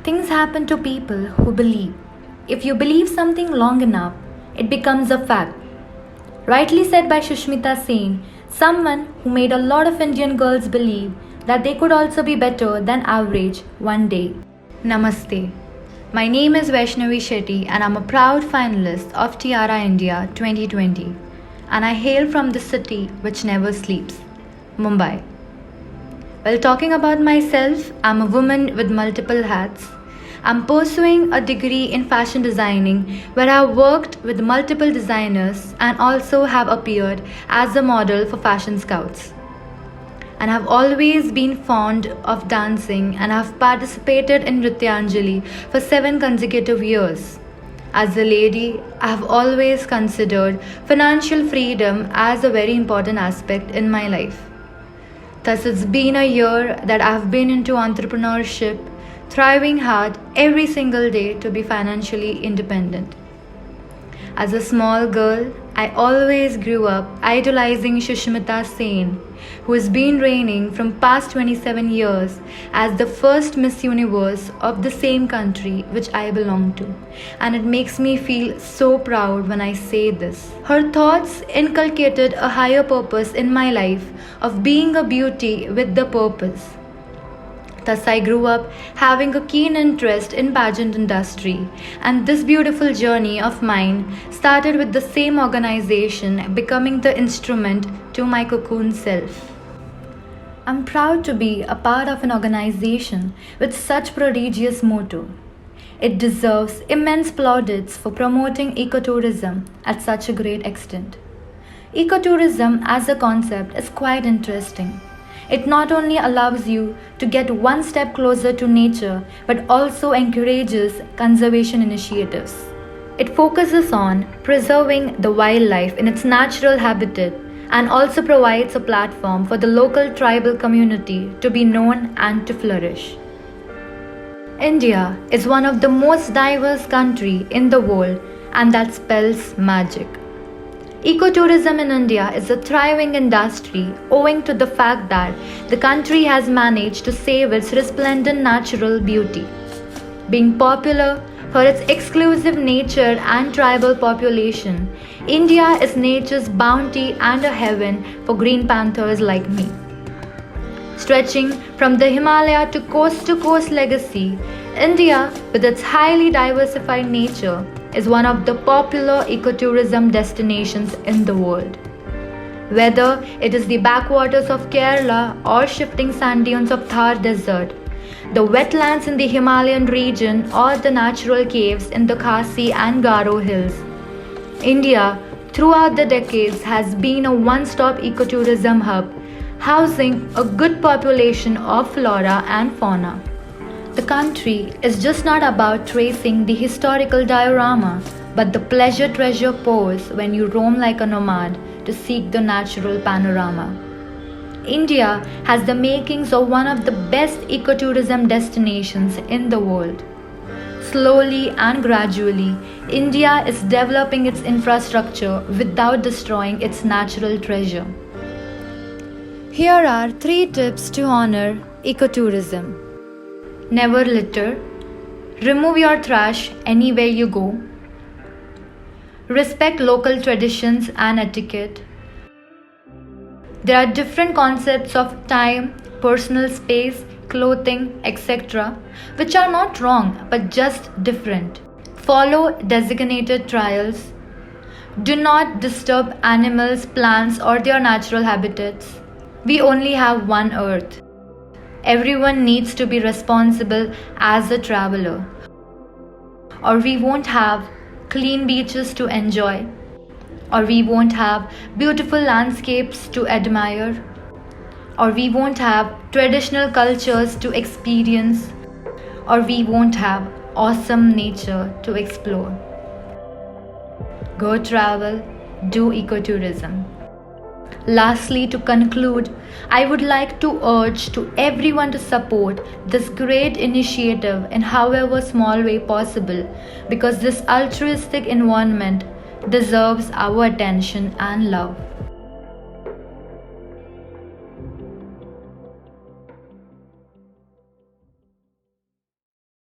Things happen to people who believe. If you believe something long enough, it becomes a fact. Rightly said by Shushmita Sen, someone who made a lot of Indian girls believe that they could also be better than average one day. Namaste. My name is Vaishnavi Shetty and I'm a proud finalist of Tiara India 2020. And I hail from the city which never sleeps, Mumbai. While talking about myself, I'm a woman with multiple hats. I'm pursuing a degree in fashion designing where I've worked with multiple designers and also have appeared as a model for Fashion Scouts. And I've always been fond of dancing and have participated in Nrityanjali for 7 consecutive years. As a lady, I have always considered financial freedom as a very important aspect in my life. Thus, it's been a year that I have been into entrepreneurship, thriving hard every single day to be financially independent. As a small girl, I always grew up idolizing Shushmita Sen, who has been reigning from past 27 years as the first Miss Universe of the same country which I belong to. And it makes me feel so proud when I say this. Her thoughts inculcated a higher purpose in my life of being a beauty with the purpose. Thus, I grew up having a keen interest in pageant industry, and this beautiful journey of mine started with the same organization becoming the instrument to my cocoon self. I'm proud to be a part of an organization with such prodigious motto. It deserves immense plaudits for promoting ecotourism at such a great extent. Ecotourism as a concept is quite interesting. It not only allows you to get one step closer to nature, but also encourages conservation initiatives. It focuses on preserving the wildlife in its natural habitat and also provides a platform for the local tribal community to be known and to flourish. India is one of the most diverse countries in the world, and that spells magic. Ecotourism in India is a thriving industry owing to the fact that the country has managed to save its resplendent natural beauty. Being popular for its exclusive nature and tribal population, India is nature's bounty and a heaven for green panthers like me. Stretching from the Himalaya to coast legacy, India, with its highly diversified nature, is one of the popular ecotourism destinations in the world. Whether it is the backwaters of Kerala or shifting sand dunes of Thar Desert, the wetlands in the Himalayan region or the natural caves in the Khasi and Garo hills, India throughout the decades has been a one-stop ecotourism hub, housing a good population of flora and fauna. The country is just not about tracing the historical diorama, but the pleasure treasure pours when you roam like a nomad to seek the natural panorama. India has the makings of one of the best ecotourism destinations in the world. Slowly and gradually, India is developing its infrastructure without destroying its natural treasure. Here are 3 tips to honor ecotourism. Never litter. Remove your trash anywhere you go. Respect local traditions and etiquette. There are different concepts of time, personal space, clothing, etc., which are not wrong but just different. Follow designated trails. Do not disturb animals, plants, or their natural habitats. We only have one earth. Everyone needs to be responsible as a traveler, or we won't have clean beaches to enjoy, or we won't have beautiful landscapes to admire, or we won't have traditional cultures to experience, or we won't have awesome nature to explore. Go travel, do ecotourism. Lastly, to conclude, I would like to urge to everyone to support this great initiative in however small way possible, because this altruistic environment deserves our attention and love.